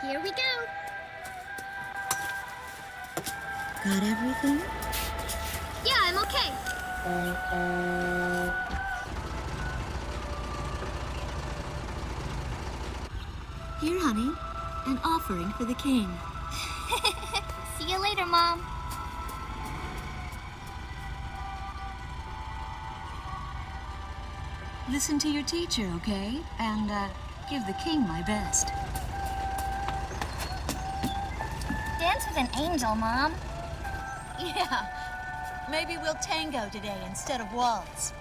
Here we go. Got everything? Yeah, I'm okay. Here, honey. An offering for the king. See you later, Mom. Listen to your teacher, okay? And, give the king my best. Dance with an angel, Mom. Yeah. Maybe we'll tango today instead of waltz.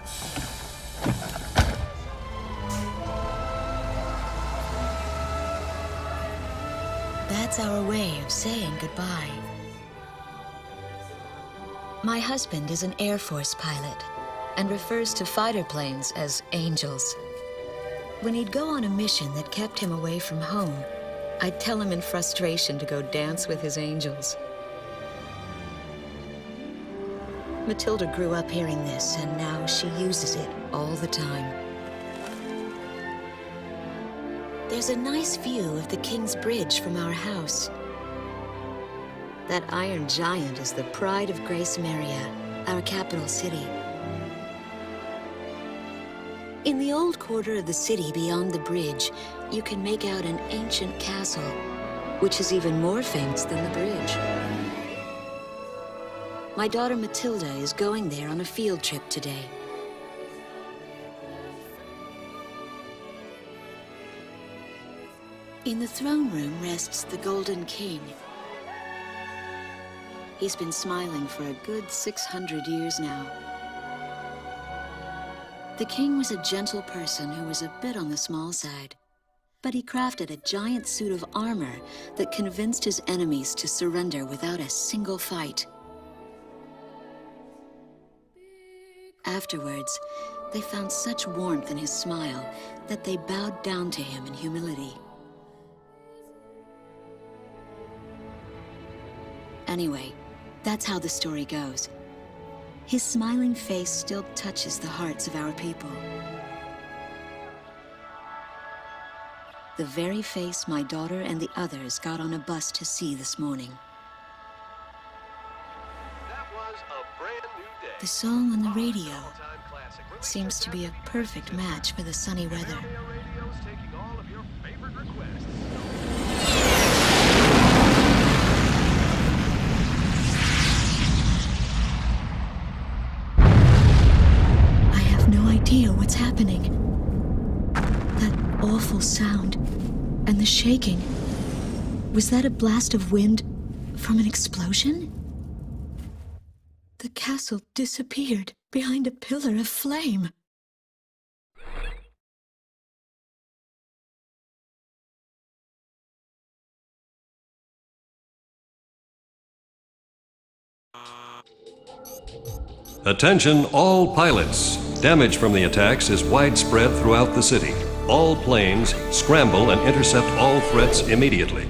That's our way of saying goodbye. My husband is an Air Force pilot and refers to fighter planes as angels. When he'd go on a mission that kept him away from home, I'd tell him in frustration to go dance with his angels. Matilda grew up hearing this, and now she uses it all the time. There's a nice view of the King's Bridge from our house. That iron giant is the pride of Grace Maria, our capital city. In the old quarter of the city beyond the bridge, you can make out an ancient castle, which is even more famous than the bridge. My daughter Matilda is going there on a field trip today. In the throne room rests the Golden King. He's been smiling for a good 600 years now. The king was a gentle person who was a bit on the small side, but he crafted a giant suit of armor that convinced his enemies to surrender without a single fight. Afterwards, they found such warmth in his smile that they bowed down to him in humility. Anyway, that's how the story goes. His smiling face still touches the hearts of our people. The very face my daughter and the others got on a bus to see this morning. That was a brand new day. The song on the radio seems to be a perfect match for the sunny weather. Radio's taking all of your favorite requests. I have no idea what's happening. That awful sound and the shaking. Was that a blast of wind from an explosion? The castle disappeared behind a pillar of flame. Attention all pilots. Damage from the attacks is widespread throughout the city. All planes scramble and intercept all threats immediately.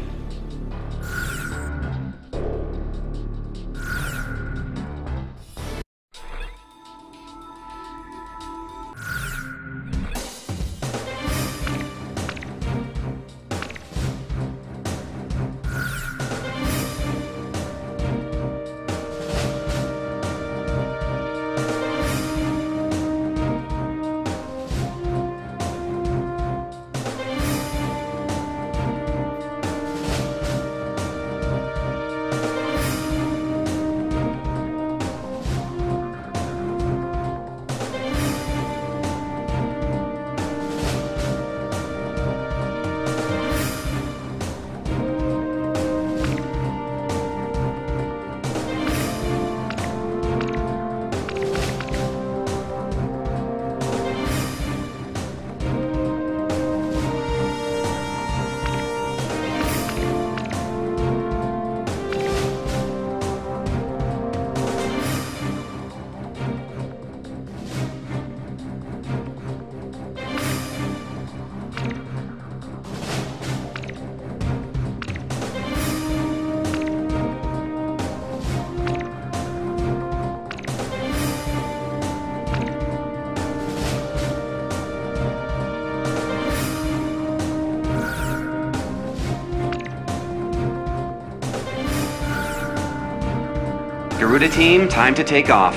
Garuda team, time to take off.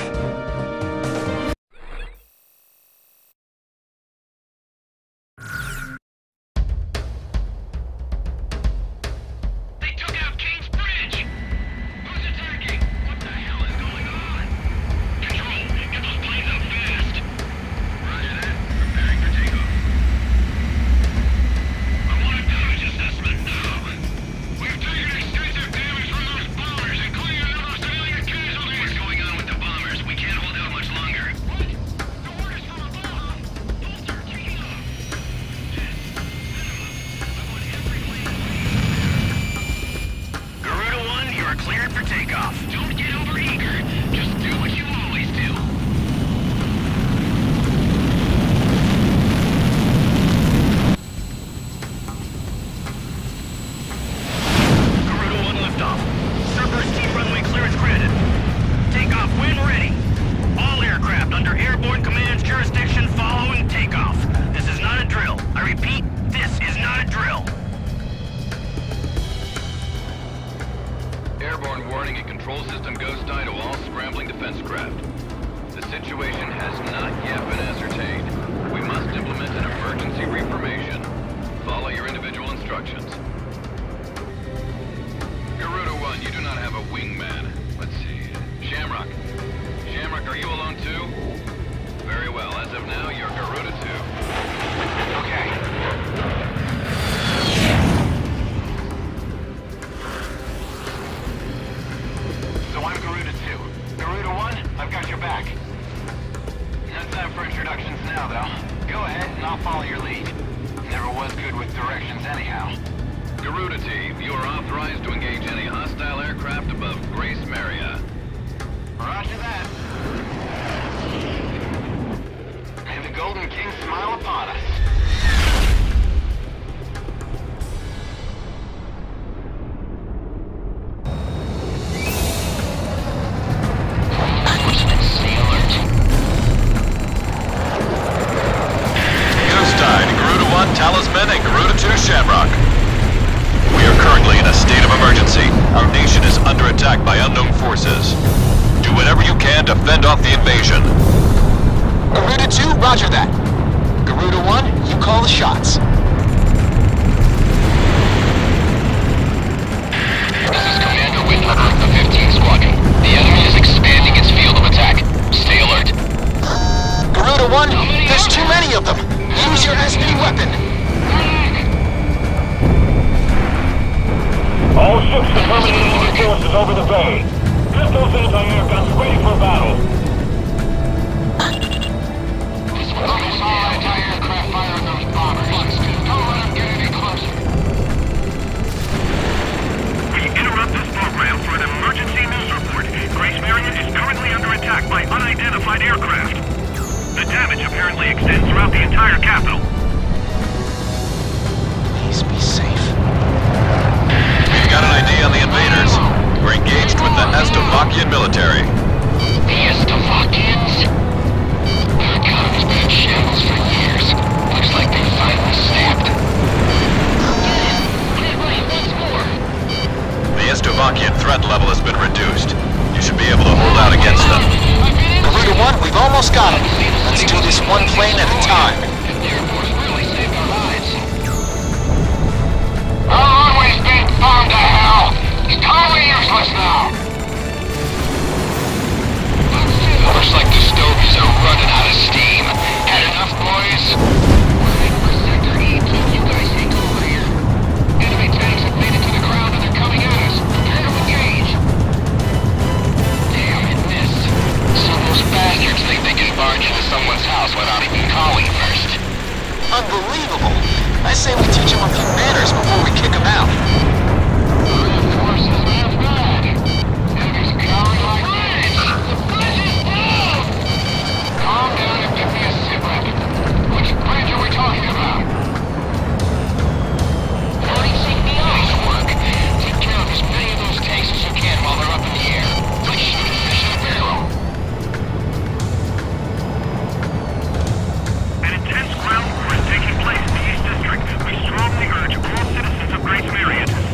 Taking place in the East District, we strongly urge all citizens of Grace Marion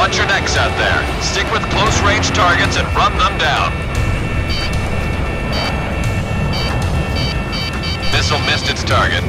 Watch your necks out there. Stick with close-range targets and run them down. Missile missed its target.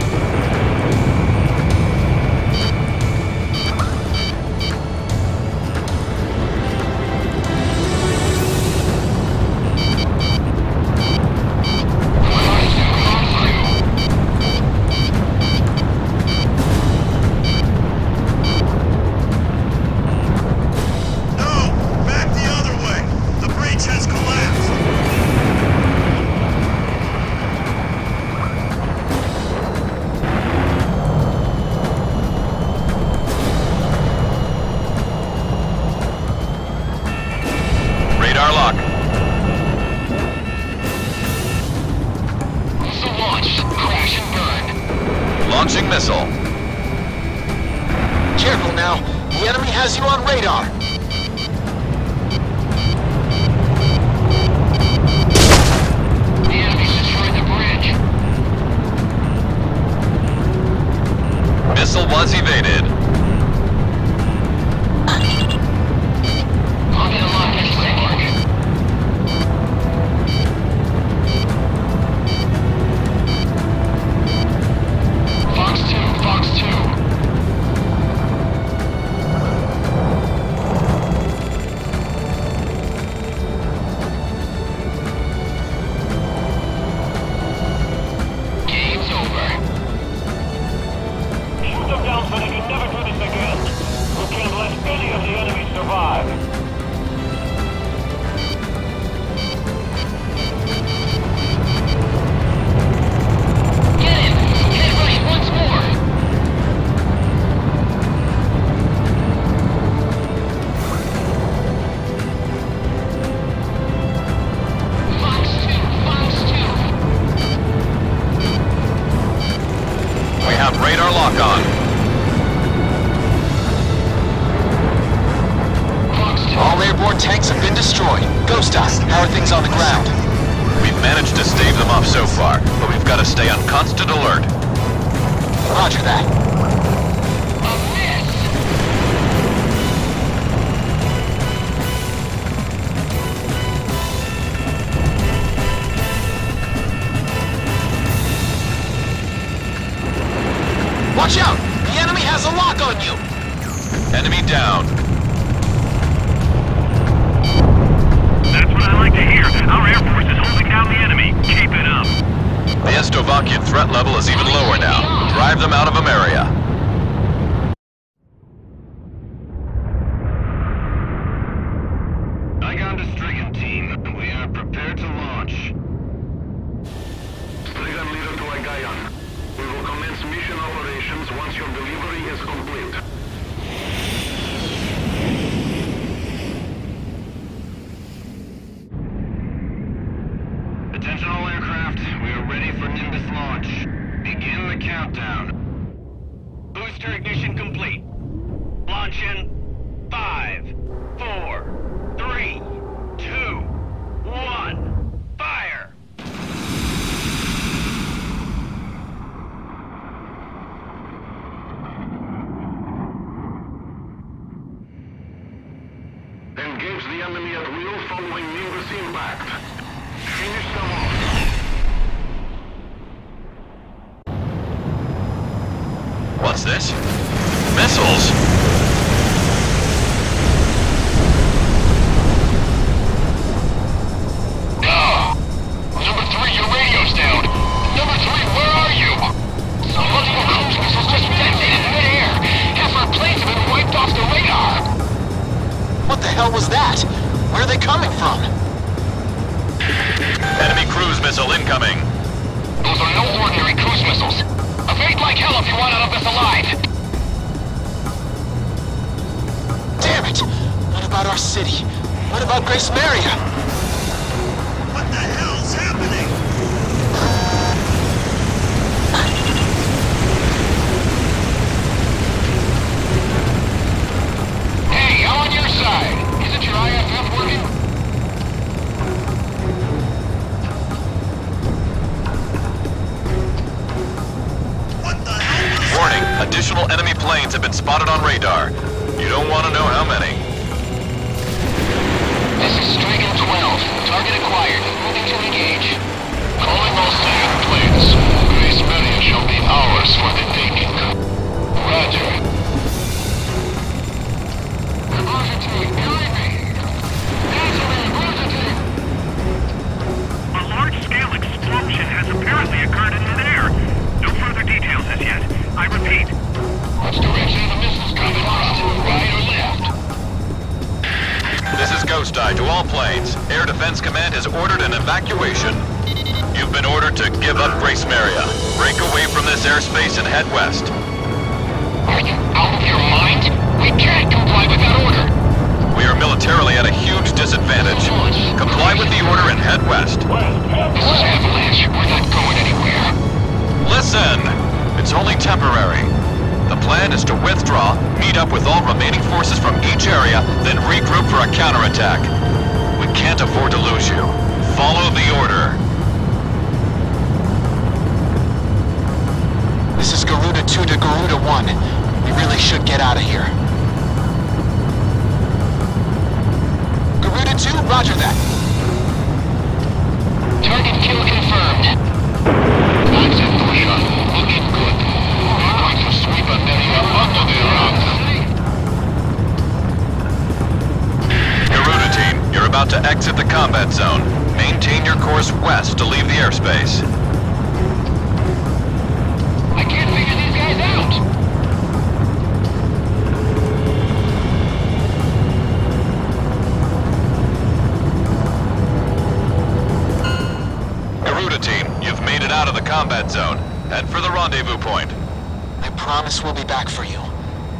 Launching missile. Careful now. The enemy has you on radar. The enemy's destroyed the bridge. Missile was evaded. I'll get a lock in a second. Fox 2. Game's over. Shoot them down so they can never do this again. We can't let any of the enemy survive. Get him! Head right once more! Fox 2. We have radar lock on. Fox 2. All airborne tanks have been destroyed. Ghost Eyes, how are things on the ground? We've managed to stave them off so far, but we've got to stay on constant alert. Roger that. A miss! Watch out! The enemy has a lock on you! Enemy down. That's what I like to hear. Our Air Force is holding down the enemy. Keep it up. The Estovakian threat level is even lower now. Drive them out of Ameria. Saigon to Strigan team. We are prepared to launch. Strigan leader to Agayan. We will commence mission operations once your delivery is complete. Attention all aircraft. We are ready for Nimbus launch. Begin the countdown. Booster ignition complete. Launch in 5, 4, 3, 2, 1. Fire! Engage the enemy at will following Nimbus impact. Finish them off. What's this? Missiles? Number 3, your radio's down. Number 3, where are you? Multiple cruise missiles just detonated in midair. Half our planes have been wiped off the radar. What the hell was that? Where are they coming from? Enemy cruise missile incoming. Those are no ordinary cruise missiles. Evade like hell if you want out of this alive. Damn it! What about our city? What about Grace Maria? What the hell's happening? Hey, I'm on your side. Isn't your IFF working? Warning, additional enemy planes have been spotted on radar. You don't want to know how many. This is Strigan 12. Target acquired. Moving to engage. Calling all second planes. Grace Maria shall be ours for the taking. Roger. A large-scale explosion has apparently occurred in midair. No further details as yet. I repeat. Which direction are the missiles coming from? Right or left? This is Ghost Eye to all planes. Air Defense Command has ordered an evacuation. You've been ordered to give up Grace Maria. Break away from this airspace and head west. Are you out of your mind? We can't comply with that order. We are militarily at a huge disadvantage. Comply with the order and head west. This is Avalanche. We're not going anywhere. Listen! It's only temporary. The plan is to withdraw, meet up with all remaining forces from each area, then regroup for a counterattack. We can't afford to lose you. Follow the order. This is Garuda 2 to Garuda 1. We really should get out of here. Garuda 2, roger that. Target kill confirmed. Time's in, Pusha. Looking good. We're going to sweep America under the rug. Garuda team, you're about to exit the combat zone. Maintain your course west to leave the airspace. I can't figure these guys out. Garuda team, you've made it out of the combat zone. Head for the rendezvous point. I promise we'll be back for you.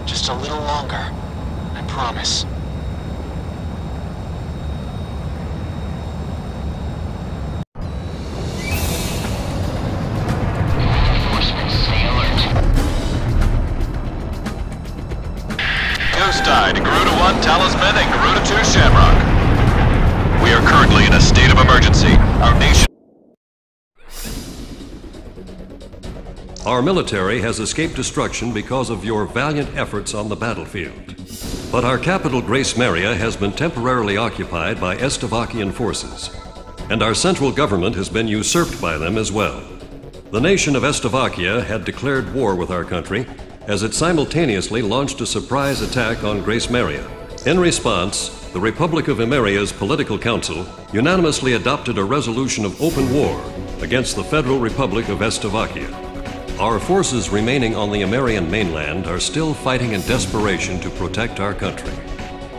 Just a little longer. I promise. Reinforcements, stay alert. Ghost Eye to Garuda 1 Talisman and Garuda 2 Shamrock. We are currently in a state of emergency. Our military has escaped destruction because of your valiant efforts on the battlefield. But our capital, Grace Maria, has been temporarily occupied by Estavakian forces, and our central government has been usurped by them as well. The nation of Estavakia had declared war with our country as it simultaneously launched a surprise attack on Grace Maria. In response, the Republic of Emeria's Political Council unanimously adopted a resolution of open war against the Federal Republic of Estavakia. Our forces remaining on the Emerian mainland are still fighting in desperation to protect our country.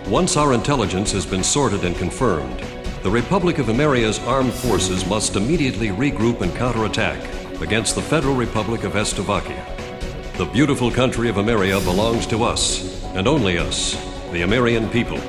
Once our intelligence has been sorted and confirmed, the Republic of Emeria's armed forces must immediately regroup and counterattack against the Federal Republic of Estavakia. The beautiful country of Emeria belongs to us, and only us, the Emerian people.